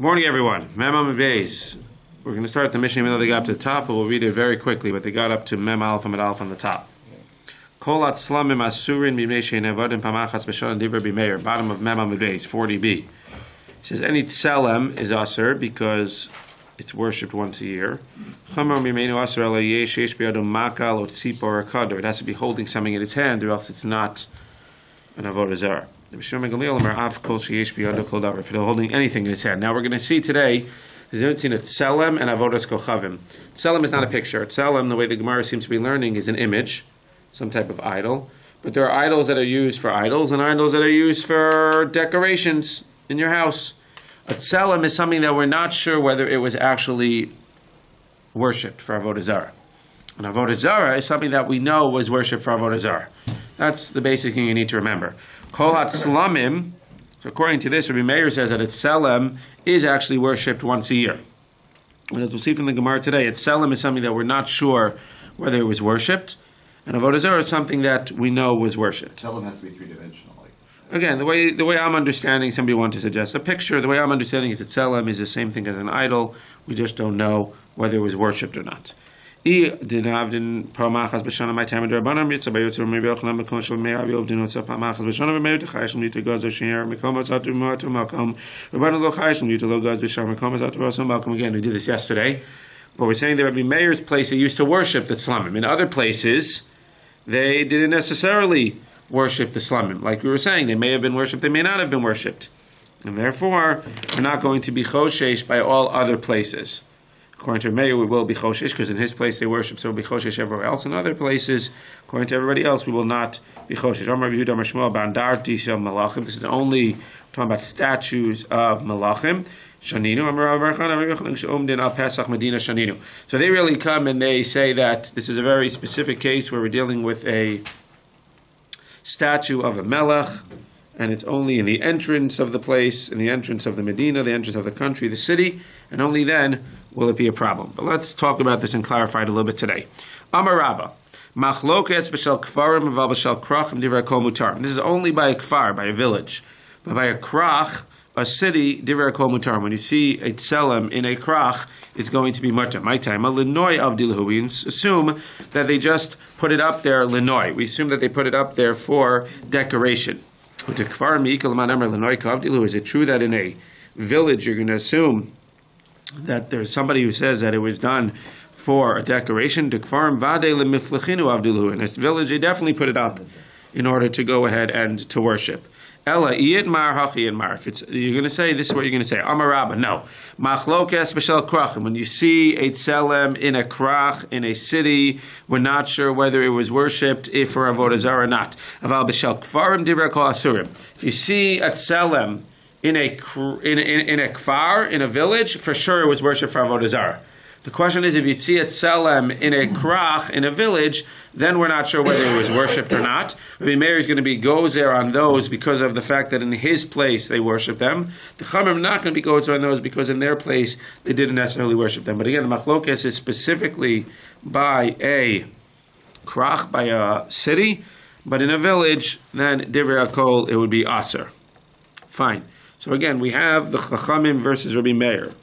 Good morning, everyone. Mem Amud Beis. We're going to start the mission even though they got up to the top, but we'll read it very quickly. But they got up to Mem Aleph Amud Aleph on the top. Kol Atzlamim Asurin Bimnei Shein Avodim Pamachas B'Shon Divrei B'Meir. Bottom of Mem Amud Beis, 40b. It says any tselem is asur because it's worshipped once a year. Chamar Mimenu Asur Ela Yesh Yesh B'Yado Makal or Tzipor or Kador. It has to be holding something in its hand, or else it's not an avodah zarah. If they're holding anything in his hand. Now we're going to see today, there's a difference between a tselem and avodas kochavim. Tselem is not a picture. Tselem, the way the Gemara seems to be learning, is an image, some type of idol. But there are idols that are used for idols and idols that are used for decorations in your house. A tselem is something that we're not sure whether it was actually worshipped for avodah zarah. An avodah zarah is something that we know was worshipped for avodah zarah. That's the basic thing you need to remember. Kol hatzlamim. So according to this, Rabbi Meir says that a tselem is actually worshipped once a year. And as we'll see from the Gemara today, a tselem is something that we're not sure whether it was worshipped, and avodah zarah is something that we know was worshipped. Tselem has to be three-dimensional. Again, the way I'm understanding, somebody wanted to suggest a picture. The way I'm understanding is that tselem is the same thing as an idol. We just don't know whether it was worshipped or not. I dinavdin pamachas b'shana my time d'Rabbanan mitzvah b'yotzei Rabbi Yochanan shel Meir Aviov dinotzah pamachas b'shana v'meir t'chayish l'mitah gaz v'shinyer mekom atzatu m'atu makom Rabbanan lo chayish l'mitah lo gaz v'shana mekom atzatu v'asam makom. Again, we did this yesterday, but we're saying that Rabbi Meir's place they used to worship the tzlamim. In other places, they didn't necessarily worship the tzlamim. Like we were saying, they may have been worshipped, they may not have been worshipped, and therefore we're not going to be choshesh by all other places. According to Meir, we will be choshesh because in his place they worship, so we'll be choshesh everywhere else. In other places, according to everybody else, we will not be choshesh. This is only talking about statues of malachim. So they really come and they say that this is a very specific case where we're dealing with a statue of a melech, and it's only in the entrance of the place, in the entrance of the Medina, the entrance of the country, the city, and only then will it be a problem. But let's talk about this and clarify it a little bit today. Amar Rabba, machlokes b'shel kfarim v'al b'shel krachim divrei kol mutar. This is only by a kfar, by a village, but by a krach, a city, divrei kol mutar. When you see a tselem in a krach, it's going to be mutar. My time, a linoi of dilhu. We assume that they just put it up there, linoi. We assume that they put it up there for decoration. Is it true that in a village you're going to assume that there's somebody who says that it was done for a decoration? In this village they definitely put it up in order to go ahead and to worship. Ella iyit mar hachi mar. If you're going to say, this is what you're going to say. Amar Rabba, no. Machlokes b'shel krachim. When you see a tselem in a krach in a city, we're not sure whether it was worshipped if for avodah zarah or not. Aval b'shel kfarim divrei kol asurim. If you see a tselem in a kfar, in a village, for sure it was worshipped for avodah zarah. The question is, if you see a tselem in a krach, in a village, then we're not sure whether it was worshipped or not. Rabbi Meir is going to be gozer on those because of the fact that in his place they worship them. The Chamim are not going to be gozer on those because in their place they didn't necessarily worship them. But again, the machlokes is specifically by a krach, by a city, but in a village, then divrei hakol, it would be aser. Fine. So again, we have the Chachamim versus Rabbi Meir.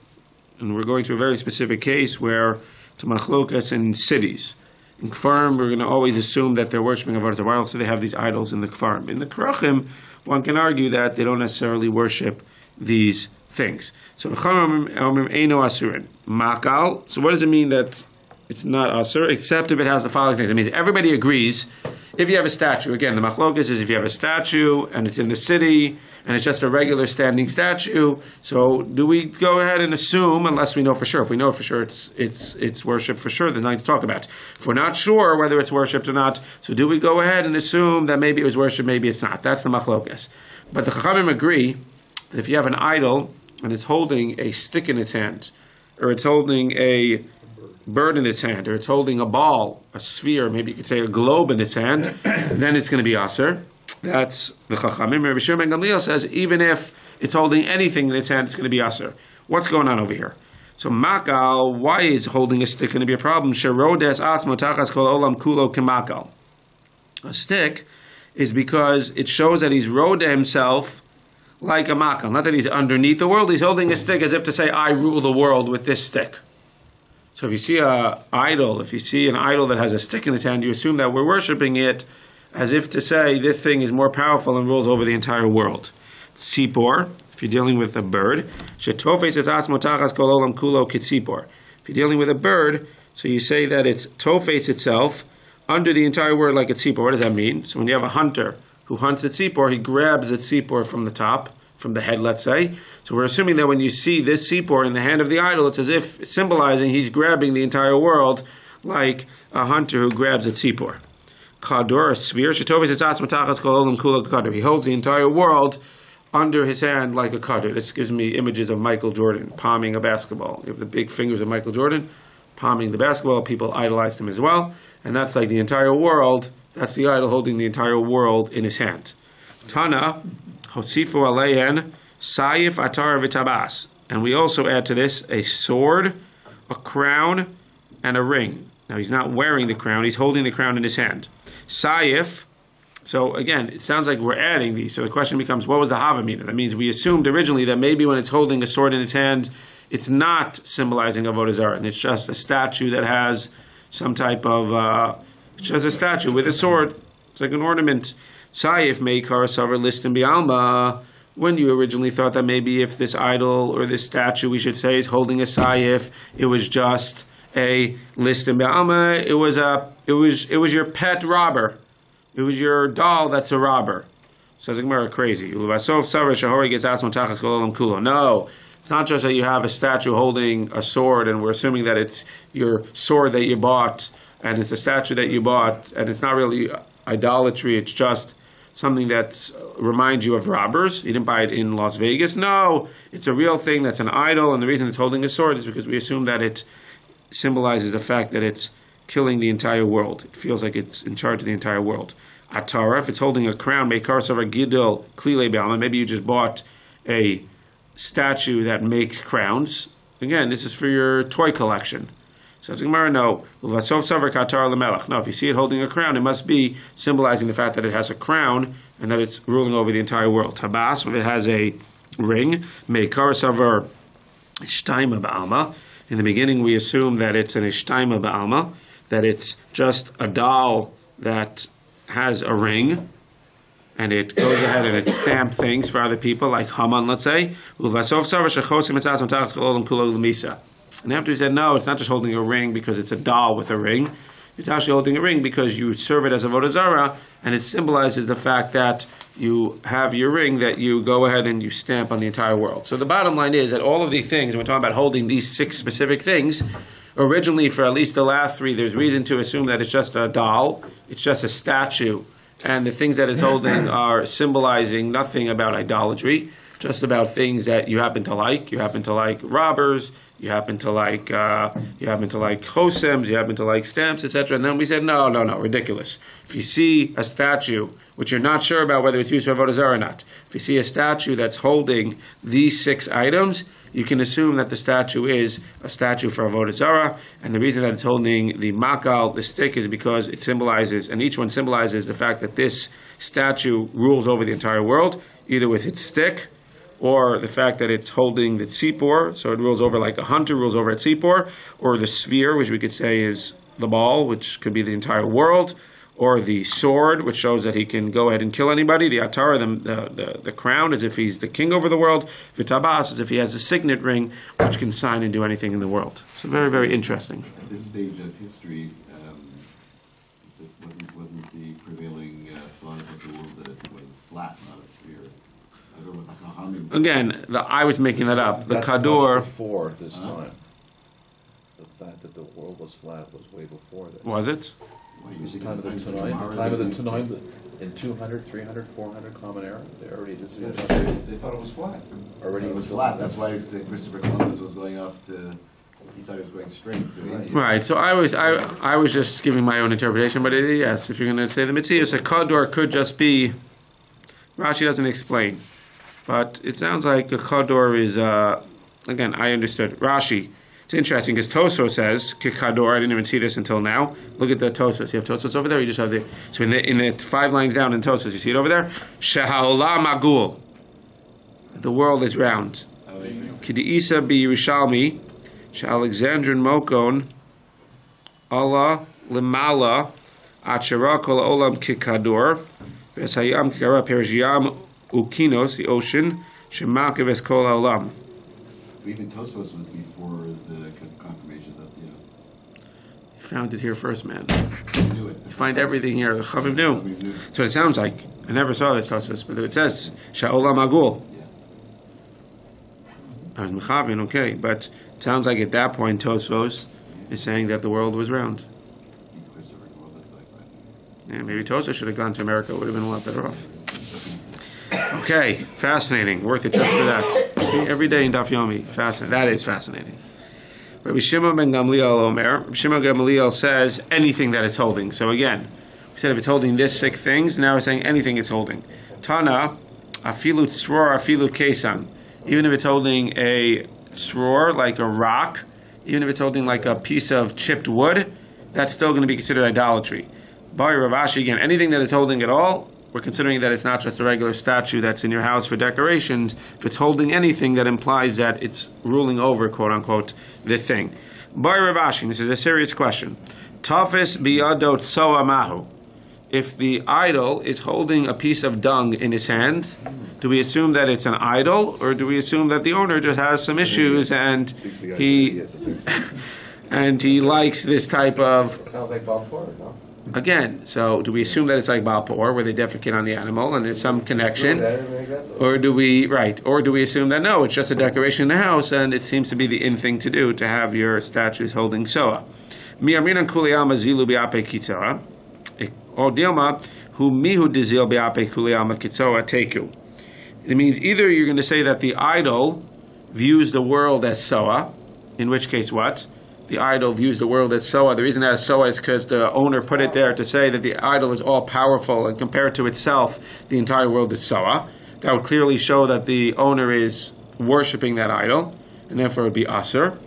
And we're going to a very specific case where it's machlokas in cities. In Kfarim, we're going to always assume that they're worshiping avodah zarah, so they have these idols in the Kfarim. In the Krachim, one can argue that they don't necessarily worship these things. So, eino asurin. Makal. So what does it mean that it's not asur, except if it has the following things? It means everybody agrees. If you have a statue, again, the machlokas is if you have a statue and it's in the city and it's just a regular standing statue. So do we go ahead and assume, unless we know for sure? If we know for sure it's worship for sure, there's nothing to talk about. If we're not sure whether it's worshipped or not, so do we go ahead and assume that maybe it was worshipped, maybe it's not? That's the machlokas. But the Chachamim agree that if you have an idol and it's holding a stick in its hand, or it's holding a bird in its hand, or it's holding a ball, a sphere, maybe you could say a globe in its hand, then it's going to be aser. That's the Chachamim. Rabbi Shimon ben Gamliel says even if it's holding anything in its hand, it's going to be aser. What's going on over here? So makal, why is holding a stick going to be a problem? Sherodes atzmo tachas kol olam kulo kemakal. A stick is because it shows that he's roda himself like a makal. Not that he's underneath the world, he's holding a stick as if to say, I rule the world with this stick. So if you see an idol that has a stick in its hand, you assume that we're worshiping it as if to say this thing is more powerful and rules over the entire world. Tzipor, if you're dealing with a bird, if you're dealing with a bird, so you say that it's tofes itself under the entire world like a tzipor. What does that mean? So when you have a hunter who hunts a tzipor, he grabs a tzipor from the top, from the head, let's say. So we're assuming that when you see this tzipor in the hand of the idol, it's as if symbolizing he's grabbing the entire world like a hunter who grabs a tzipor. Kador, a sphere, he holds the entire world under his hand like a cutter. This gives me images of Michael Jordan palming a basketball. You have the big fingers of Michael Jordan palming the basketball. People idolized him as well. And that's like the entire world. That's the idol holding the entire world in his hand. Tana, Hosifu Aleyen, Sayif Atar Vitabas. And we also add to this a sword, a crown, and a ring. Now he's not wearing the crown, he's holding the crown in his hand. Sayif, so again, it sounds like we're adding these. So the question becomes, what was the Havamina? That means we assumed originally that maybe when it's holding a sword in its hand, it's not symbolizing Avodah Zarah, and it's just a statue that has some type of, it's just a statue with a sword. It's like an ornament. Sayif meikar savar listim bi'alma. When you originally thought that maybe if this idol or this statue, we should say, is holding a sayif, it was just a listim bi'alma. It was your pet robber. It was your doll that's a robber. Says the Gemara, crazy. No, it's not just that you have a statue holding a sword and we're assuming that it's your sword that you bought and it's a statue that you bought and it's not really idolatry, it's just something that reminds you of robbers. You didn't buy it in Las Vegas. No, it's a real thing that's an idol, and the reason it's holding a sword is because we assume that it symbolizes the fact that it's killing the entire world. It feels like it's in charge of the entire world. Atara, if it's holding a crown, maybe you just bought a statue that makes crowns. Again, this is for your toy collection. Says Gemara, no. No, if you see it holding a crown, it must be symbolizing the fact that it has a crown and that it's ruling over the entire world. Tabas, if it has a ring, in the beginning we assume that it's an ishtaima ba'alma, that it's just a doll that has a ring, and it goes ahead and it stamps things for other people, like Haman, let's say. And after he said, no, it's not just holding a ring because it's a doll with a ring. It's actually holding a ring because you serve it as a Avodah Zarah, and it symbolizes the fact that you have your ring that you go ahead and you stamp on the entire world. So the bottom line is that all of these things, and we're talking about holding these 6 specific things, originally for at least the last 3, there's reason to assume that it's just a doll, it's just a statue, and the things that it's holding are symbolizing nothing about idolatry, just about things that you happen to like. You happen to like robbers, you happen to like chosems, you happen to like stamps, etc. And then we said, no, ridiculous. If you see a statue, which you're not sure about whether it's used for Avodah Zarah or not, if you see a statue that's holding these 6 items, you can assume that the statue is a statue for Avodah Zarah, and the reason that it's holding the makal, the stick, is because it symbolizes, and each one symbolizes the fact that this statue rules over the entire world, either with its stick, or the fact that it's holding the tzipor, so it rules over like a hunter rules over a tzipor, or the sphere, which we could say is the ball, which could be the entire world, or the sword, which shows that he can go ahead and kill anybody, the atara, the crown, as if he's the king over the world, vitabas, as if he has a signet ring, which can sign and do anything in the world. So very, very interesting. At this stage of history, wasn't the prevailing thought of the world that it was flat, not a sphere? I don't know what the Chachamim... Again, I was making that up. The Kador... before this time. The fact that the world was flat was way before that. Was it? The time of the Tanoim, in 200, 300, 400 Common Era, they already they thought it was flat. Already it was flat. That's why Christopher Columbus was going off to... He thought he was going straight to India. Right. So I was just giving my own interpretation, but yes, if you're going to say the Metzius, a Kador could just be... Rashi doesn't explain. But it sounds like a Kador is... again, I understood. Rashi... It's interesting because Tosfos says Kikador. I didn't even see this until now. Look at the Tosfos. You have Tosfos over there. You just have the in the 5 lines down in Tosfos. You see it over there. Shehaolam Magul. The world is round. Kidiisa bi Yerushalmi, Alexandrin Mokon, Allah limala, Achara kol olam kikador, Vesayam kikara Persiam ukinos, the ocean, Shemalke ves kol olam. Even Tosfos was before the confirmation that, you found it here first, man. knew it. You find everything here. The Chavim knew. That's what it sounds like. I never saw this Tosfos, but it says Sha'olam Agul. I was Mechavin, okay, but it sounds like at that point Tosfos is saying that the world was round. Yeah, maybe Tosfos should have gone to America. It would have been a lot better off. Okay, fascinating. Worth it just for that. See, every day in Daf Yomi. Fascinating. That is fascinating. Rabbi Shimon ben Gamliel Omer. Rabbi Shimon ben Gamliel says anything that it's holding. So again, we said if it's holding this sick things, now we're saying anything it's holding. Tana, afilu tzror, afilu kesan. Even if it's holding a tzror, like a rock, even if it's holding like a piece of chipped wood, that's still going to be considered idolatry. By Rav Ashi, again, anything that is holding at all, we're considering that it's not just a regular statue that's in your house for decorations. If it's holding anything, that implies that it's ruling over, quote unquote, the thing. By Rav Ashi, this is a serious question. Tafis biyadot soa mahu. If the idol is holding a piece of dung in his hand, do we assume that it's an idol, or do we assume that the owner just has some issues and he likes this type of? It sounds like Balfour, no? Again, so do we assume that it's like Balpoor, where they defecate on the animal and there's some connection? Or do we assume that no, it's just a decoration in the house and it seems to be the in thing to do to have your statues holding soa? Mi'aminan kuliyama zilu bi'ape kitzoa, or dilma hu mihu dizil bi'ape kuliyama kitzoa teku. It means either you're going to say that the idol views the world as soa, in which case what? The idol views the world as soa. The reason that it's soa is because the owner put it there to say that the idol is all powerful and compared to itself, the entire world is soa. That would clearly show that the owner is worshipping that idol, and therefore it would be asur.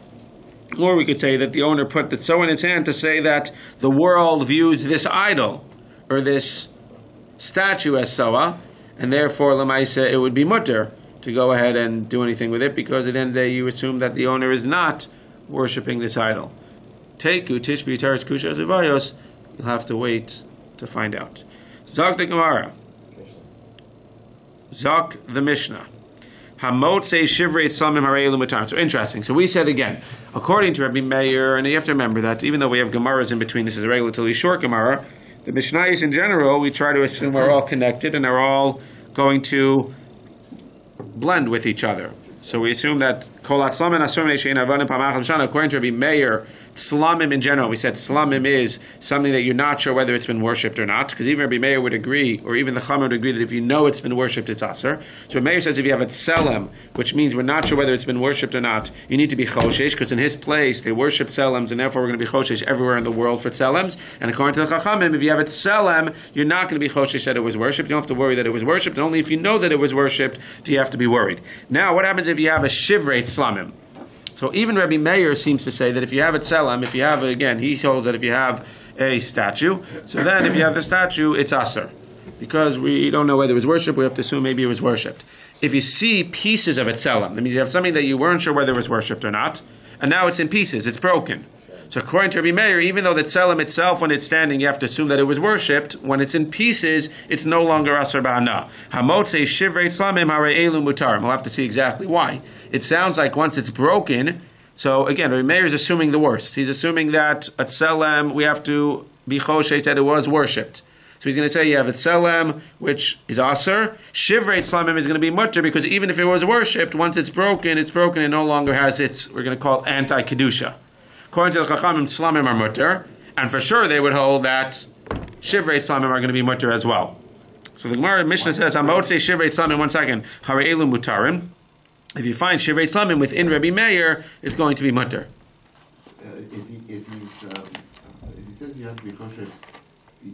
Or we could say that the owner put the soa in its hand to say that the world views this idol or this statue as soa, and therefore lemaisa it would be mutter to go ahead and do anything with it, because at the end of the day you assume that the owner is not worshipping this idol. Teku tishbi teretz kushas uvayos. You'll have to wait to find out. Zok the Gemara. Zok the Mishnah. Hamotze shivrei tzlamim harei lumutar. So interesting. So we said again, according to Rabbi Meir, and you have to remember that even though we have Gemaras in between, this is a relatively short Gemara. The Mishnayos in general, we try to assume are all connected and they're all going to blend with each other. So we assume that kolat slamim asur shein avanim pamacham shana. According to Rabbi Meir, slamim in general, we said slamim is something that you're not sure whether it's been worshipped or not, because even Rabbi Meir would agree, or even the Chama would agree that if you know it's been worshipped, it's asur. So Rabbi Meir says if you have a tselem, which means we're not sure whether it's been worshipped or not, you need to be choshesh, because in his place they worship tselems, and therefore we're going to be choshesh everywhere in the world for tselems. And according to the Chachamim, if you have a tselem, you're not going to be choshesh that it was worshipped. You don't have to worry that it was worshipped, and only if you know that it was worshipped do you have to be worried. Now, what happens if you have a shivrei tzlamim? So even Rabbi Meir seems to say that if you have a tselem, if you have, again, he holds that if you have a statue, so then if you have the statue, it's asur. Because we don't know whether it was worshipped, we have to assume maybe it was worshipped. If you see pieces of a tselem, that means you have something that you weren't sure whether it was worshipped or not, and now it's in pieces, it's broken. So according to Rabbi Meir, even though the tselem itself, when it's standing, you have to assume that it was worshipped, when it's in pieces, it's no longer asur ba'ana. Hamotze shivrei tzlamim harei elu mutarim. We'll have to see exactly why. It sounds like once it's broken, so again, Rabbi Meir is assuming the worst. He's assuming that a tselem, we have to be choshesh that it was worshipped. So he's going to say you have a tselem, which is asur. Shivrei tzlamim is going to be mutter, because even if it was worshipped, once it's broken, and no longer has its, we're going to call it anti-kedusha. According to the Chachamim, tzlamim are mutter, and for sure they would hold that shivrei tzlamim are going to be mutter as well. So the Gemara Mishnah says, "Hamotze shivrei tzlamim." 1 second, harei elu mutarim. If you find shivrei tzlamim within Rabbi Meir, it's going to be mutter. If he says you have to be kosher,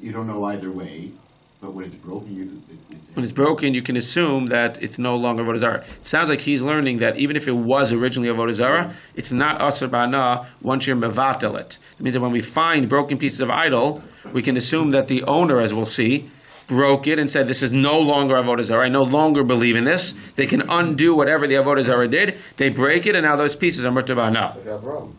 you don't know either way. But when it's broken, you can assume that it's no longer avodah zarah. It sounds like he's learning that even if it was originally avodah zarah, it's not asur ba'ana once you're mevatel it. It means that when we find broken pieces of idol, we can assume that the owner, as we'll see, broke it and said, this is no longer avodah zarah, I no longer believe in this, they can undo whatever the avodah zarah did, they break it, and now those pieces are mutter ba'ana.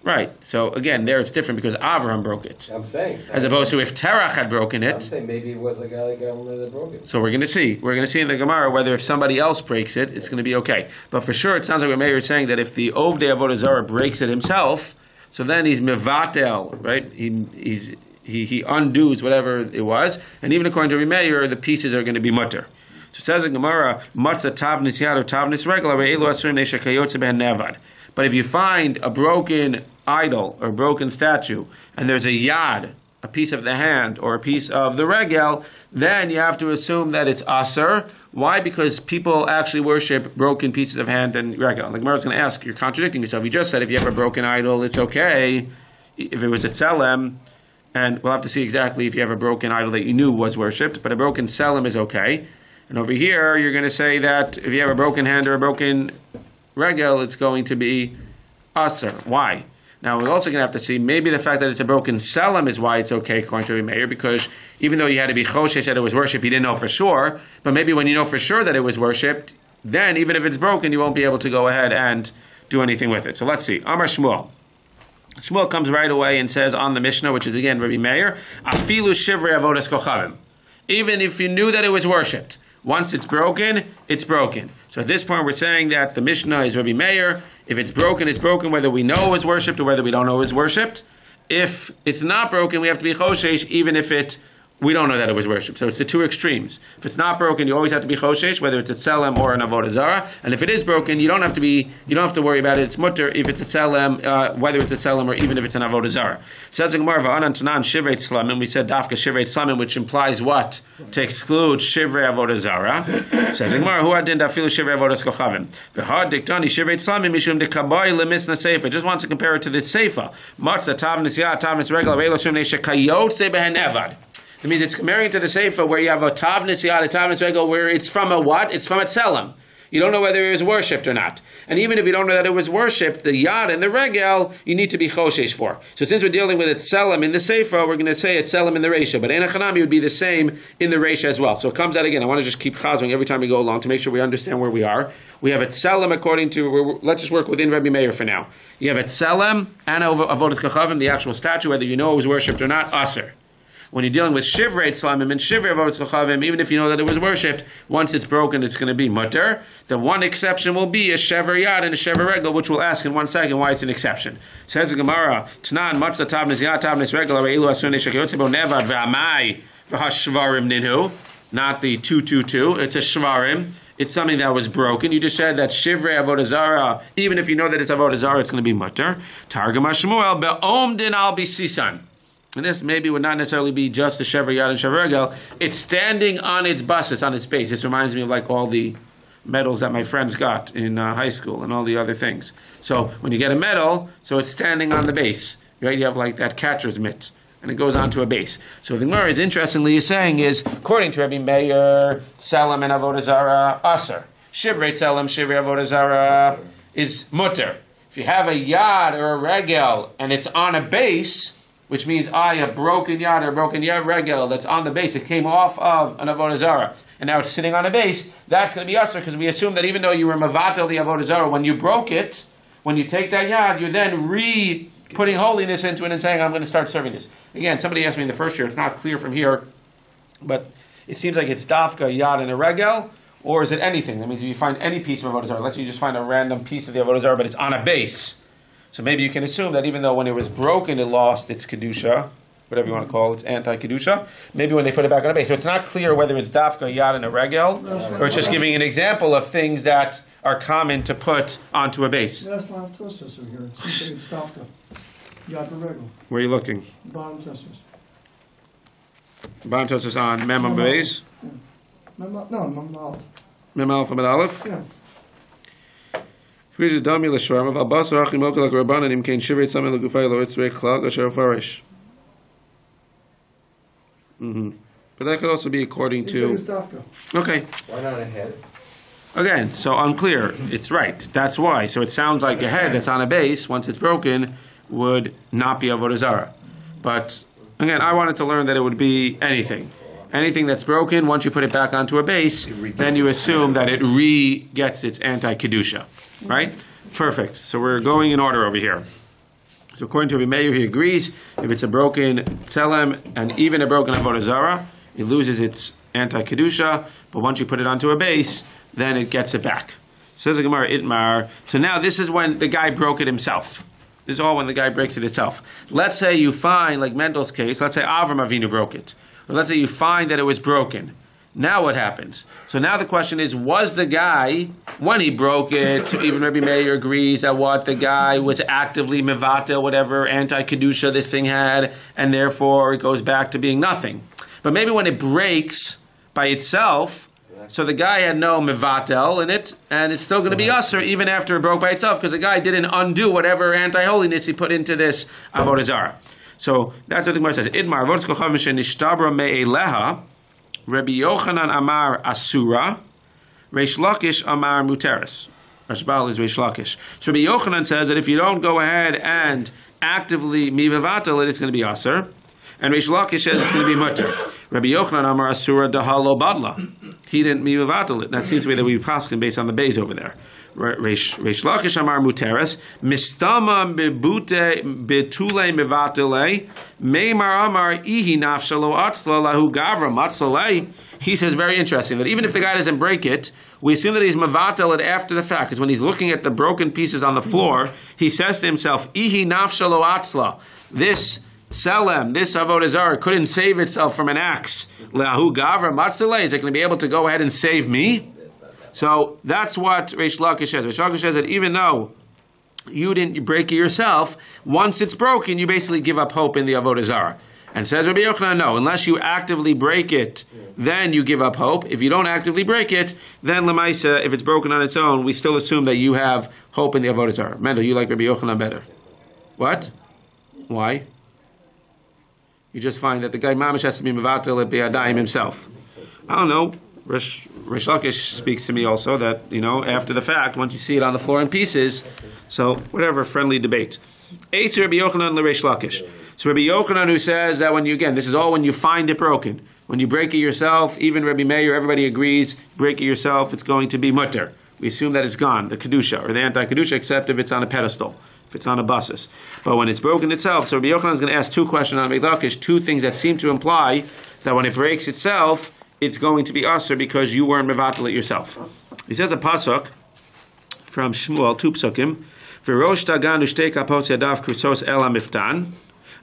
Right. So again, there it's different because Avraham broke it. I'm saying. As opposed to if Terach had broken it. I'm saying maybe it was a guy like Avraham that broke it. So we're going to see. We're going to see in the Gemara whether if somebody else breaks it, it's going to be okay. But for sure, it sounds like what Meir is saying that if the Ovdei Avodah Zarah breaks it himself, so then he's mevatel, right? He undoes whatever it was, and even according to Rabbi Meir, the pieces are going to be mutter. So it says in Gemara, matzah tavnis yad or tavnis regla ve'elu asurim neshakayotze ben nevad. But if you find a broken idol or broken statue, and there's a yad, a piece of the hand or a piece of the regel, then you have to assume that it's aser. Why? Because people actually worship broken pieces of hand and regel. Like Gemara is going to ask, you're contradicting yourself. You just said if you have a broken idol, it's okay. If it was a tselem, and we'll have to see exactly if you have a broken idol that you knew was worshipped, but a broken tselem is okay. And over here, you're going to say that if you have a broken hand or a broken regel, it's going to be aser. Why? Now, we're also going to have to see, maybe the fact that it's a broken selim is why it's okay, according to Rabbi Meir, because even though you had to be choshesh that it was worshipped, you didn't know for sure, but maybe when you know for sure that it was worshipped, then even if it's broken, you won't be able to go ahead and do anything with it. So let's see. Amar Shmuel. Shmuel comes right away and says on the Mishnah, which is again Rabbi Meir, Afilu shivrei avodas kochavim. Even if you knew that it was worshipped, once it's broken, it's broken. So at this point, we're saying that the Mishnah is Rabbi Meir. If it's broken, whether we know it was worshipped or whether we don't know it was worshipped. If it's not broken, we have to be choshesh, even if we don't know that it was worshipped. So it's the two extremes. If it's not broken, you always have to be choshesh, whether it's a tselem or an avodah zarah. And if it is broken, you don't have to worry about it. It's mutter if it's a tselem, whether it's a tselem or even if it's an avodah zarah. Says the Gemara, v'anan tanan shivrei tzlamim. We said dafka shivrei tzlamim, which implies what? To exclude shivrei avodah zarah. Says the Gemara, hu adin dafilu shivrei avodas kochavim. V'had diktani shivrei tzlamim mishum dekabai lemisna seifa. Just wants to compare it to the seifa. Matzah tavnis yad tavnis regla ve'eloshim neshekayotze behen evad. That means it's comparing to the Sefer where you have a tavnis yad, a tavnis regel, where it's from a what? It's from a tselem. You don't know whether it was worshipped or not. And even if you don't know that it was worshipped, the yad and the regel, you need to be choshesh for. So since we're dealing with a tselem in the Sefer, we're going to say it's tselem in the Reisha. But in a chanami would be the same in the Reisha as well. So it comes out again. I want to just keep chazing every time we go along to make sure we understand where we are. We have a tselem according to, let's just work within Rabbi Meir for now. You have a tselem and avodas kochavim, the actual statue, whether you know it was worshipped or not, aser. When you're dealing with shivrei tzlamim and shivrei avodas kochavim, even if you know that it was worshipped, once it's broken, it's going to be mutter. The one exception will be a shever yad and a shever regel, which we'll ask in 1 second why it's an exception. Says the Gemara, Tnan matzah tavnis yad tavnis regel reilu asun neshakayotze bo nevad ve'amai v'hashvarim ninhu. Not the 222. It's a shvarim. It's something that was broken. You just said that shivrei avodah zarah, even if you know that it's avodah zarah, it's going to be mutter. Targum Shmuel be'om din al bisisan. And this maybe would not necessarily be just a shever yad and shever regel. It's standing on its bus, it's on its base. This reminds me of like all the medals that my friends got in high school and all the other things. So when you get a medal, so it's standing on the base. Right? You have like that catcher's mitt, and it goes onto a base. So the Gemara is interestingly saying is, according to Rabbi Meir, Selam and Avodah Zarah, Aser. Shivrei Selam, Shivrei Avodah Zarah is mutter. If you have a yad or a regel and it's on a base, which means a broken yad or a broken yad regel that's on the base, it came off of an avodah zarah, and now it's sitting on a base, that's going to be usher, because we assume that even though you were mavatel the avodah zarah, when you broke it, when you take that yad, you're then putting holiness into it and saying, I'm going to start serving this. Again, somebody asked me in the first year, it's not clear from here, but it seems like it's dafka, yad, and a regel, or is it anything? That means if you find any piece of avodah zarah, let's say you just find a random piece of the avodah zarah, but it's on a base. So maybe you can assume that even though when it was broken, it lost its kedusha, whatever you want to call it, it's anti-kedusha. Maybe when they put it back on a base. So it's not clear whether it's dafka, yad, and a regel, or it's just giving an example of things that are common to put onto a base. That's not Tosos over here. It's dafka, yad, and regel. Where are you looking? Bottom Tosos. Bottom Tosos on Mem on base? Yeah. Mem Aleph. Mem Aleph and Aleph? Yeah. But that could also be according to... Okay. Why not a head? Again, so unclear. It's right. That's why. So it sounds like a head that's on a base, once it's broken, would not be avodah zarah. But again, I wanted to learn that it would be anything. Anything that's broken, once you put it back onto a base, then you assume that it gets its anti-kedusha, right? Perfect. So we're going in order over here. So according to Rabbi Meir, he agrees if it's a broken tzelem and even a broken avodah zarah, it loses its anti-kedusha, but once you put it onto a base, then it gets it back. Says the Gemara, Itmar. So now this is when the guy broke it himself. This is all when the guy breaks it itself. Let's say you find, like Mendel's case, let's say Avram Avinu broke it. Or let's say you find that it was broken. Now what happens? So now the question is, was the guy, when he broke it, even Rabbi Meir agrees that what the guy was actively mevata, whatever anti-kedusha this thing had, and therefore it goes back to being nothing. But maybe when it breaks by itself, so the guy had no mevatel in it, and it's still going to be usher even after it broke by itself, because the guy didn't undo whatever anti-holiness he put into this avodah zarah. So that's what the Gemara says. Idmar avodas kochavim shenishtabra me'eleha. Rabbi Yochanan Amar Asura, Reish Lakish Amar Muteris. Ashbal is Reish Lakish. So Rabbi Yochanan says that if you don't go ahead and actively mivatel it, it's going to be Aser. And Reish Lakish says it's going to be Mutter. Rabbi Yochanan Amar Asura Dahalo Badla. He didn't mivatel it. That seems to be that we paskin based on the bays over there. Reish Lakish Amar Muteris. Mistama bebute betule mivatele. Meimar Amar ihi nafshalo atzla lahu gavra matzalei. He says very interesting that even if the guy doesn't break it, we assume that he's mavatel it after the fact. Because when he's looking at the broken pieces on the floor, he says to himself, ihi nafshalo atzla. This Selem, this avodah zarah couldn't save itself from an axe. Lahu gavra matzalei. Is it going to be able to go ahead and save me? So that's what Reish Lakish says. Reish Lakish says that even though you didn't break it yourself, once it's broken, you basically give up hope in the avodah zarah. And says Rabbi Yochanan, no, unless you actively break it, then you give up hope. If you don't actively break it, then lemaisa, if it's broken on its own, we still assume that you have hope in the avodah zarah. Mendel, you like Rabbi Yochanan better. What? Why? You just find that the guy mamish has to be mevatel it biyadayim himself. I don't know. Reish Lakish speaks to me also that, after the fact, once you see it on the floor in pieces, so whatever, friendly debate. Eitz Rabbi Yochanan l'Reish Lakish. So Rabbi Yochanan who says that this is all when you find it broken. When you break it yourself, even Rabbi Meir, everybody agrees, break it yourself, it's going to be mutter. We assume that it's gone, the kedusha, or the anti-kedusha, except if it's on a pedestal, if it's on a basis. But when it's broken itself, so Rabbi Yochanan is going to ask two questions on Reish Lakish, two things that seem to imply that when it breaks itself, it's going to be usher because you weren't mevatel it yourself. He says a pasuk from Shmuel, two psukim, V'rosh dagan u'shtei kapos yadav krusos el ha'miftan,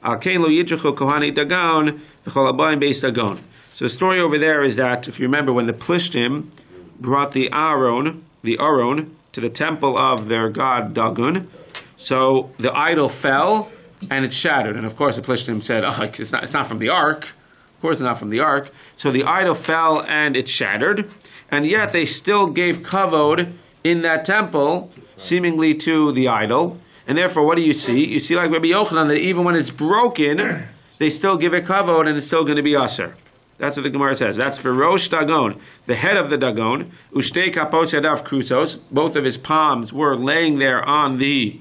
al kein lo yidruchu kohani dagon v'chol habayim beis dagon. So the story over there is that, if you remember, when the Plishtim brought the Aron to the temple of their god Dagon, so the idol fell and it shattered. And of course the Plishtim said, it's not from the ark. Of course, not from the ark. So the idol fell and it shattered, and yet they still gave kavod in that temple, seemingly to the idol. And therefore, what do you see? You see, like Rabbi Yochanan, that even when it's broken, they still give it kavod, and it's still going to be aser. That's what the Gemara says. That's for Rosh Dagon, the head of the Dagon. Ushtei kapos yadav krusos. Both of his palms were laying there on the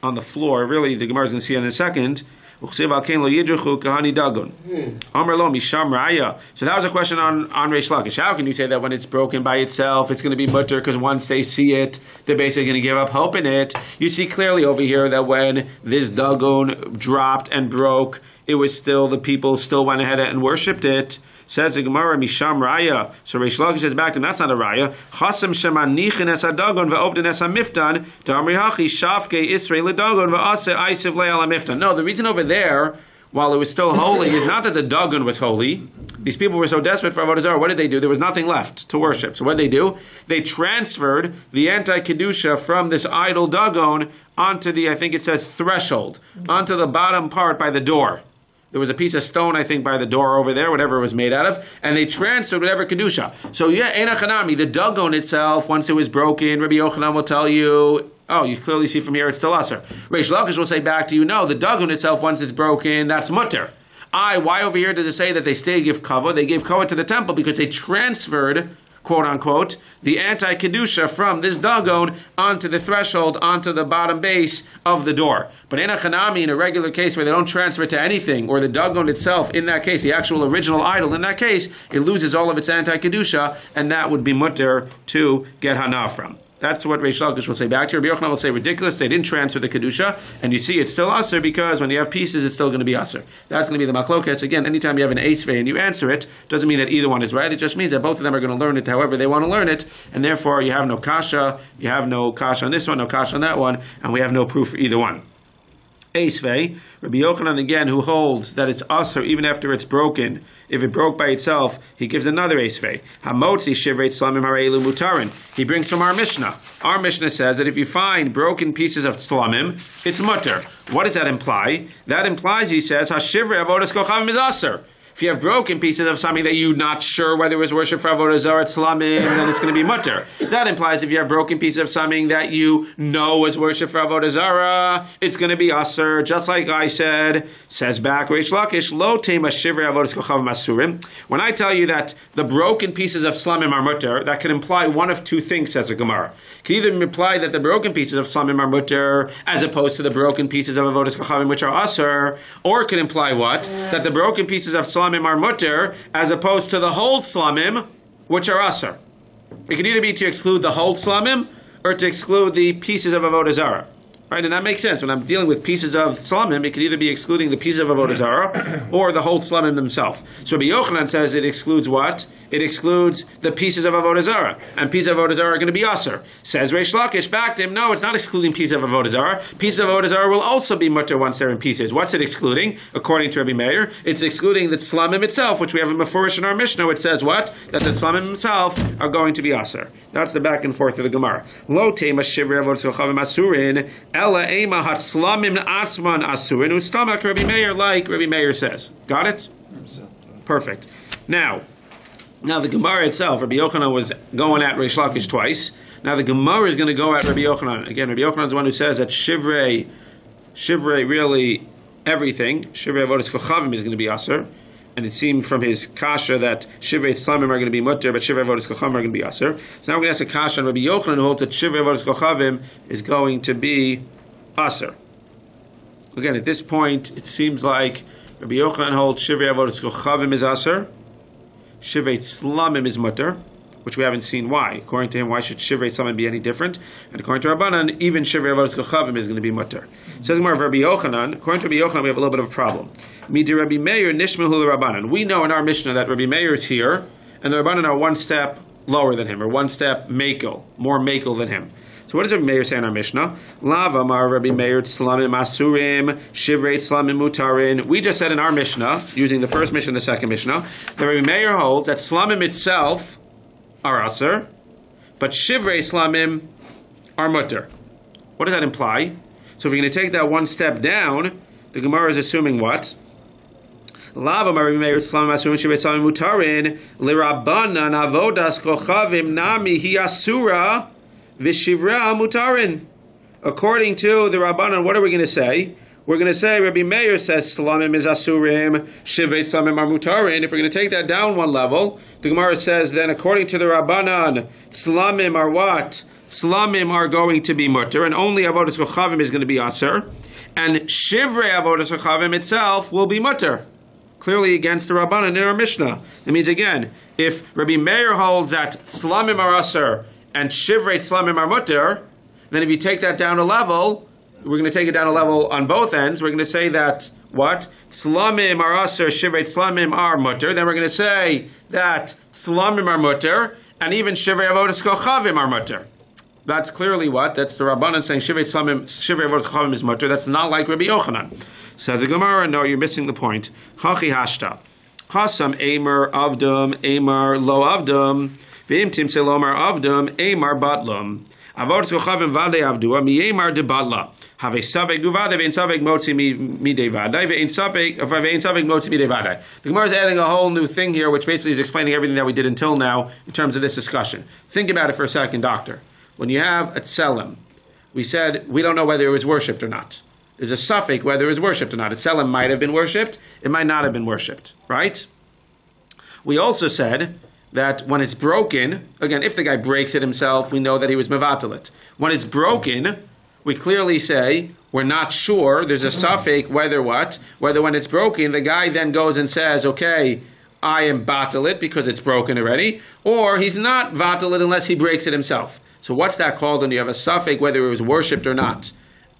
floor. Really, the Gemara is going to see in a second. So that was a question on Reish Lakish. How can you say that when it's broken by itself, it's going to be mutter because once they see it, they're basically going to give up hope in it? You see clearly over here that when this Dagon dropped and broke, it was still, the people still went ahead and worshipped it. Says the Gemara, Misham Raya. So Reish Lakish says back to him, that's not a Raya. Chasam shemanichin es hadagon ve'ovden es hamiftan ta'amri hachi shafke Israel ledagon ve'ase aisiv le'al hamiftan. No, the reason over there, while it was still holy, is not that the Dagon was holy. These people were so desperate for avodah zarah. What did they do? There was nothing left to worship. So what did they do? They transferred the anti-kedusha from this idol Dagon onto the, I think it says threshold, onto the bottom part by the door. There was a piece of stone, I think, by the door over there, whatever it was made out of, and they transferred whatever kedusha. So Einachanami, the Dagon itself, once it was broken, Rabbi Yochanan will tell you, you clearly see from here it's still aser. Reish Lakish will say back to you, no, the Dagon itself, once it's broken, that's mutter. Why over here did it say that they still give kavod? They gave kavod to the temple because they transferred quote unquote, the anti-kedusha from this dagon onto the threshold, onto the bottom base of the door. But in a chanami, in a regular case where they don't transfer to anything, or the dagon itself, in that case, the actual original idol, in that case, it loses all of its anti-kedusha, and that would be mutter to get hana from. That's what Reish Lakish will say. Back to Rabbi Yochanan will say, ridiculous, they didn't transfer the Kedusha, and you see it's still Aser because when you have pieces, it's still going to be Aser. That's going to be the Machlokes. Again, anytime you have an Eisvei and you answer it, doesn't mean that either one is right. It just means that both of them are going to learn it however they want to learn it, and therefore you have no kasha on this one, no kasha on that one, and we have no proof for either one. Eisvei, Rabbi Yochanan again, who holds that it's aser even after it's broken. If it broke by itself, he gives another Eisvei. Hamotzi shivrei tzlamim hareilu mutarin. He brings from our Mishnah. Our Mishnah says that if you find broken pieces of tzlamim, it's mutter. What does that imply? That implies, he says, hashivrei avodas kochavim is aser. If you have broken pieces of something that you're not sure whether it was worship for avodah zarah tzlamim, then it's going to be mutter. That implies if you have broken pieces of something that you know was worship for avodah zarah, it's going to be aser. Just like I said, says back Reish Lakish, lo tema shivrei avodas kochavim asurim. When I tell you that the broken pieces of tzlamim are mutter, that can imply one of two things, says the Gemara. It can either imply that the broken pieces of tzlamim are mutter, as opposed to the broken pieces of avodas kochavim, which are aser, or it can imply what? That the broken pieces of tzlamim are mutter, as opposed to the whole tzlamim, which are aser. It can either be to exclude the whole tzlamim, or to exclude the pieces of avodah zarah. Right, and that makes sense. When I'm dealing with pieces of tzlamim, it can either be excluding the pieces of avodah zarah or the whole tzlamim themselves. So Rabbi Yochanan says it excludes what? It excludes the pieces of avodah zarah, and pieces of avodah zarah are going to be aser. Says Reish Lakish back to him, no, it's not excluding pieces of avodah zarah. Pieces of avodah zarah will also be mutter once they're in pieces. What's it excluding? According to Rabbi Meir, it's excluding the tzlamim itself, which we have in Mefurish in our Mishnah, which says what? That the tzlamim themselves are going to be aser. That's the back and forth of the Gemara. Lo tema shivrei avodas kochavim asurin ela ema hatzlamim atzman asurin ustamak Rabbi Meir, like Rabbi Meir says. Got it? Perfect. Now the Gemara itself, Rabbi Yochanan was going at Reish Lakish twice. Now the Gemara is going to go at Rabbi Yochanan. Again, Rabbi Yochanan is the one who says that shivrei really everything. Shivrei avodas kochavim is going to be aser. And it seemed from his kasha that shivrei tzlamim are going to be mutter, but shivrei avodas kochavim are going to be aser. So now we're going to ask a kasha on Rabbi Yochanan, who holds that shivrei avodas kochavim is going to be aser. Again, at this point, it seems like Rabbi Yochanan holds shivrei avodas kochavim is aser. Shivrei tzlamim is mutter, which we haven't seen why. According to him, why should shivrei tzlamim be any different? And according to Rabbanan, even shivrei avodas kochavim is going to be mutter. Says more of Rabbi Yochanan. According to Rabbi Yochanan, we have a little bit of a problem. Midi Rabbi Meir nishmahu Rabbanan. We know in our Mishnah that Rabbi Meir is here, and the Rabbanan are one step lower than him, or one step more makel than him. So what does Rabbi Meir say in our Mishnah? Lava mar Rabbi Meir tzlamim asurim, shivrei tzlamim mutarin. We just said in our Mishnah, using the first Mishnah and the second Mishnah, that Rabbi Meir holds that tzlamim itself are aser, but shivrei tzlamim are mutter. What does that imply? So if we're going to take that one step down, the Gemara is assuming what? Lava mar Rabbi Meir tzlamim asurim, shivrei tzlamim mutarin, lirabanan avodas kochavim nami hi asura, V'shivra mutarin. According to the Rabbanan, what are we going to say? We're going to say Rabbi Meir says Slamim is asurim, Shivrei Slamim are mutarin. If we're going to take that down one level, the Gemara says then according to the Rabbanan, Slamim are what? Slamim are going to be mutar, and only Avodas Kochavim is going to be aser, and Shivrei Avodas Kochavim itself will be mutar. Clearly against the Rabbanan in our Mishnah. That means again, if Rabbi Meir holds that Slamim are aser, and shivrei tzlamim are mutter, then if you take that down a level, we're going to take it down a level on both ends. We're going to say that, what? Tzlamim are aser, shivrei tzlamim are mutter. Then we're going to say that tzlamim are mutter, and even shivrei avodas kochavim are mutter. That's clearly what? That's the Rabbanan saying shivrei avodas kochavim is mutter. That's not like Rabbi Yochanan. Says the Gemara, no, you're missing the point. Hachi hashta. Hasam Amar Avdum, Amar Lo Avdum. V'im timse lomar avdum, Amar batlum. Avodas kochavim vade avdua, mi-Amar de batla. Have a savek guvade, ve'in savek motzi mi-de vadai, ve'in savek motzi mi-de vadai. The Gemara is adding a whole new thing here, which basically is explaining everything that we did until now in terms of this discussion. Think about it for a second, doctor. When you have a tselem, we said we don't know whether it was worshipped or not. There's a suffix whether it was worshipped or not. A tselem might have been worshipped, it might not have been worshipped, right? We also said that when it's broken, again, if the guy breaks it himself, we know that he was mevatel it. When it's broken, we clearly say we're not sure. There's a suffix whether when it's broken, the guy then goes and says, okay, I am batel it because it's broken already, or he's not batel it unless he breaks it himself. So what's that called when you have a suffix whether it was worshipped or not?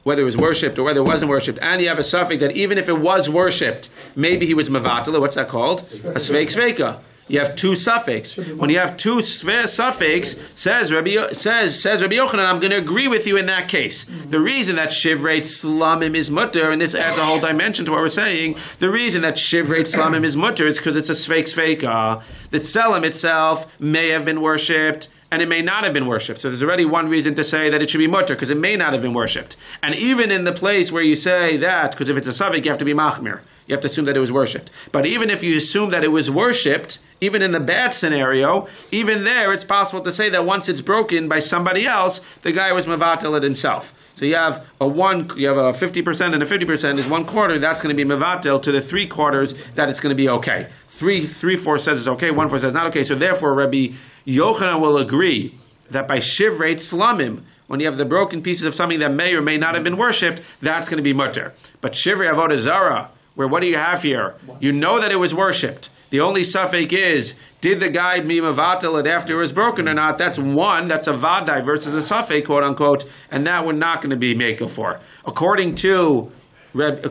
Whether it was worshipped or whether it wasn't worshipped, and you have a suffix that even if it was worshipped, maybe he was mevatel it. What's that called? A sveik sveika. You have two suffix. When you have two suffix, says Rabbi Yochanan, I'm going to agree with you in that case. The reason that shivrei slamim is mutter, and this adds a whole dimension to what we're saying, the reason that shivrei slamim is mutter is because it's a sveik sveika. The tselem itself may have been worshipped, and it may not have been worshipped. So there's already one reason to say that it should be mutter, because it may not have been worshipped. And even in the place where you say that, because if it's a suffix, you have to be machmir. You have to assume that it was worshipped. But even if you assume that it was worshipped, even in the bad scenario, even there, it's possible to say that once it's broken by somebody else, the guy was mevatel it himself. So you have a 50% and a 50% is 1/4. That's going to be mevatel to the 3/4 that it's going to be okay. 3/4 says it's okay. 1/4 says not okay. So therefore, Rabbi Yochanan will agree that by shivrei slamim, when you have the broken pieces of something that may or may not have been worshipped, that's going to be mutter. But shivrei avodah zarah, where what do you have here? You know that it was worshipped. The only suffix is, did the guy be mevatel it after it was broken or not? That's one, that's a vadai versus a suffix, quote unquote, and that we're not going to be makel for. According to Reish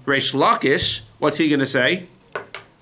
Lakish, what's he going to say?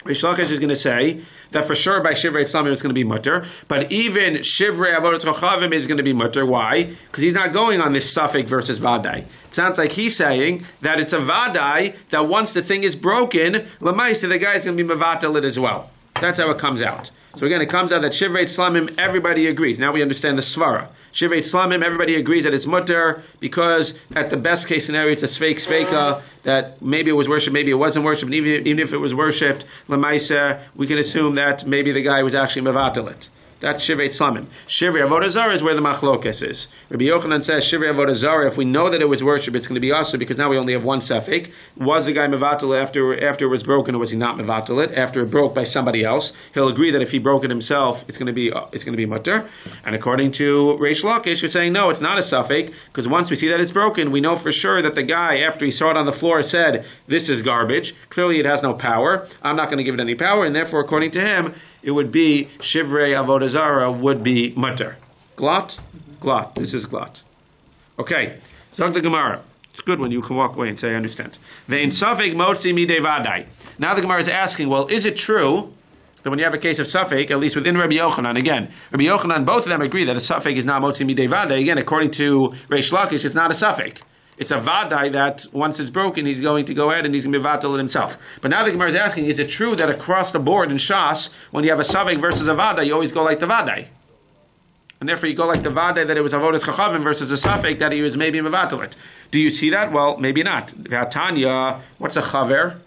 Reish Lakish is going to say that for sure by shivrei slamim it's going to be mutter, but even shivrei avodah zarah is going to be mutter. Why? Because he's not going on this suffix versus vadai. It sounds like he's saying that it's a vadai that once the thing is broken, lemaisa the guy is going to be mevatel it as well. That's how it comes out. So again, it comes out that shivrei slamim, everybody agrees. Now we understand the svara. Shivrei slamim, everybody agrees that it's mutter because at the best case scenario, it's a sveik sveika, that maybe it was worshipped, maybe it wasn't worshipped, and even if it was worshipped, lemaisa, we can assume that maybe the guy was actually mevatel it. That's shivrei slamim. Shivrei avodah zarah is where the machlokes is. Rabbi Yochanan says shivrei avodah zarah, if we know that it was worship, it's going to be also because now we only have one suffix. Was the guy mevatel after it was broken, or was he not mevatel it after it broke by somebody else? He'll agree that if he broke it himself, it's going to be mutter. And according to Reish Lakish, we're saying no, it's not a suffix because once we see that it's broken, we know for sure that the guy, after he saw it on the floor, said, "This is garbage. Clearly, it has no power. I'm not going to give it any power." And therefore, according to him, it would be shivrei avodah zarah would be mutter. Glot? Glot. This is glot. Okay. Zog the Gemara. It's good when you can walk away and say, I understand. Ve'in safek motzi midei vadai. Now the Gemara is asking, well, is it true that when you have a case of suffix, at least within Rabbi Yochanan, again, Rabbi Yochanan, both of them agree that a suffix is not motzi midei vadai. Again, according to Reish Lakish, it's not a suffix. It's a vadai that once it's broken, he's going to go ahead and he's going to be vatal it himself. But now the Gemara is asking, is it true that across the board in Shas, when you have a suffix versus a vadai, you always go like the vadai? And therefore you go like the vadai that it was avodas chachavim versus a suffix that he was maybe mevatel it. Do you see that? Well, maybe not. Tanya, what's a chaver?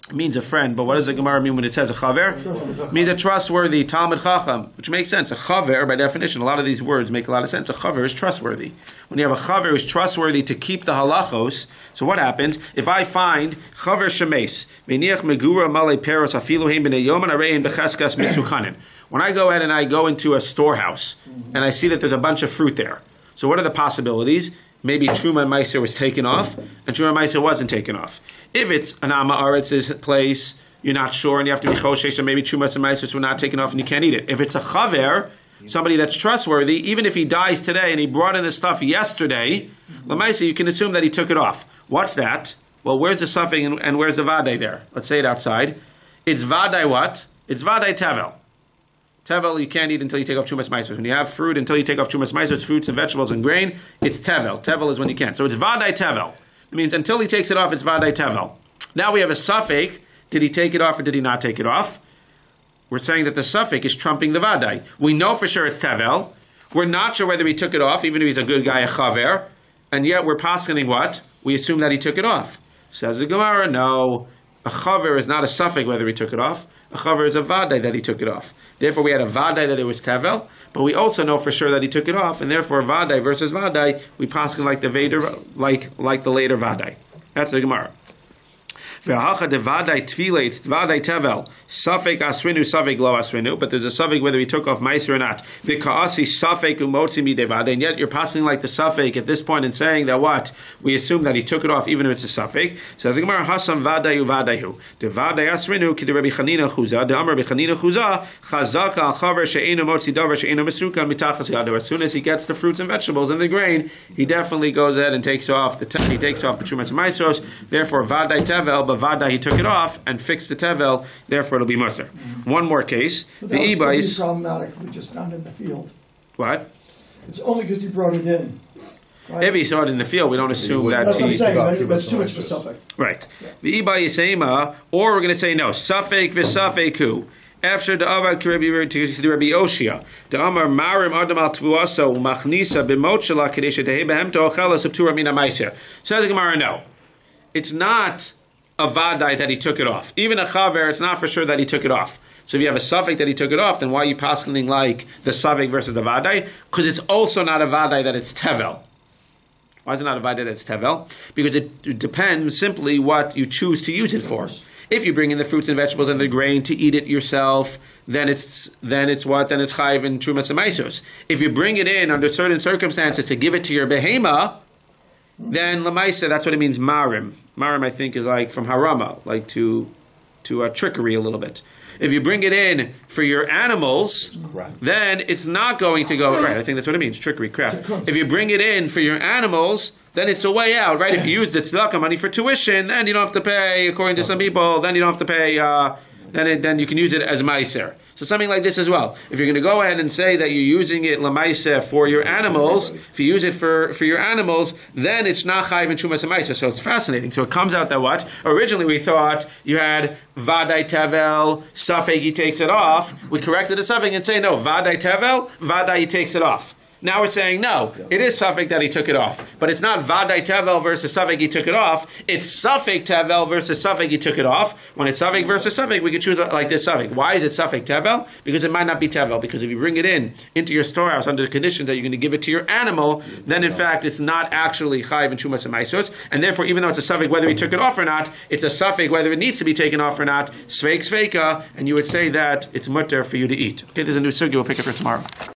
It means a friend, but what does the Gemara mean when it says a chaver? It means a trustworthy talmud chacham, which makes sense. A chaver, by definition, a lot of these words make a lot of sense. A chaver is trustworthy. When you have a chaver who's trustworthy to keep the halachos, so what happens? If I find chaver shemes, v'niach megura malei peros afilu heim b'nei yom arein b'cheskas misuchanin. When I go ahead and I go into a storehouse and I see that there's a bunch of fruit there, so what are the possibilities? Maybe Truma Meiser was taken off, and Truma Meiser wasn't taken off. If it's an Amma Aritz's place, you're not sure, and you have to be Choshesh, and maybe Truma and Meiser were not taken off, and you can't eat it. If it's a Chaver, somebody that's trustworthy, even if he dies today, and he brought in the stuff yesterday, Lamaisa, you can assume that he took it off. What's that? Well, where's the suffix, and where's the Vadai there? Let's say it outside. It's Vadai what? It's Vadai Tevel. Tevel you can't eat until you take off Chumas Meiser. When you have fruit, until you take off Chumas Meiser, it's fruits and vegetables and grain, it's Tevel. Tevel is when you can't. So it's Vadai Tevel. It means until he takes it off, it's Vadai Tevel. Now we have a suffix. Did he take it off or did he not take it off? We're saying that the suffix is trumping the Vadai. We know for sure it's Tevel. We're not sure whether he took it off, even if he's a good guy, a Chaver. And yet we're poskening what? We assume that he took it off. Says the Gemara, no. A chaver is not a suffix whether he took it off. A chaver is a vadai that he took it off. Therefore, we had a vadai that it was tevel, but we also know for sure that he took it off, and therefore vadai versus vadai, we paskin like the Veder, like the later vadai. That's the Gemara. Ve'hacha devadai tefilei devadai tevel safek asrinu safek lo asrinu. But there's a safek whether he took off meiser or not. V'kaasi safek umotzi midevadai. And yet you're passing like the safek at this point and saying that what we assume that he took it off even if it's a safek. Says the Gemara hasam vadayu vadayu devadai asrinu ki Rabbi Chanina chuza de Amar Rabbi Chanina chuza chazaka al chaver she'enu motzi davar she'enu mesrukan mitachas yado. As soon as he gets the fruits and vegetables and the grain, he definitely goes ahead and takes off the Trumas and Maisros. Therefore, Vadai Tevel, but Vadai he took it off and fixed the Tevel. Therefore, it'll be Musar. One more case. But The that would Ibais. still be problematic if we just found it in the field. What? It's only because he brought it in. Right? If he saw it in the field, we don't assume that That's what I'm he. saying, got but Trumas it's too and much for Maisros. Suffolk. Right. The Ibais Ema, or we're going to say no. Safek v'safeku. After the Avad to Rabbi Oshia, the Amar Marim Adam al Tvuaso Machnisa b'motchala Kadesha Tehebehem to Ochelas Uptura Mina Meiser. Says the Gemara, no, it's not a vadai that he took it off. Even a chaver, it's not for sure that he took it off. So if you have a suffix that he took it off, then why are you paskening like the suffix versus the vadai? Because it's also not a vadai that it's tevel. Why is it not a vadai that it's tevel? Because it depends simply what you choose to use it for. If you bring in the fruits and vegetables and the grain to eat it yourself, then it's what? Then it's chayiv in trumas and maisos. If you bring it in under certain circumstances to give it to your behema, then lamaisa, that's what it means. Marim, I think, is like from harama, like to trickery a little bit. If you bring it in for your animals, then it's not going to go right. I think that's what it means, trickery, craft. If you bring it in for your animals, then it's a way out, right? If you use the tzedakah money for tuition, then you don't have to pay, according to some people, then you don't have to pay, then you can use it as meiser. So something like this as well. If you're going to go ahead and say that you're using it lamaiser for your animals, if you use it for your animals, then it's not chayiv in trumas and meiser. So it's fascinating. So it comes out that what? Originally we thought you had vadai tevel, safek he takes it off. We corrected the safek and say no, vadai tevel, vadai he takes it off. Now we're saying no, it is suffix that he took it off, but it's not vadai tevel versus suffix he took it off. It's suffix tevel versus suffix he took it off. When it's suffix versus suffix, we could choose like this suffix. Why is it suffix tevel? Because it might not be tevel. Because if you bring it into your storehouse under the conditions that you're going to give it to your animal, then in fact it's not actually chayiv and shumas and maisos, and therefore even though it's a suffix whether he took it off or not, it's a suffix whether it needs to be taken off or not. Sveik sveika, and you would say that it's mutter for you to eat. Okay, there's a new sugi. We'll pick it for tomorrow.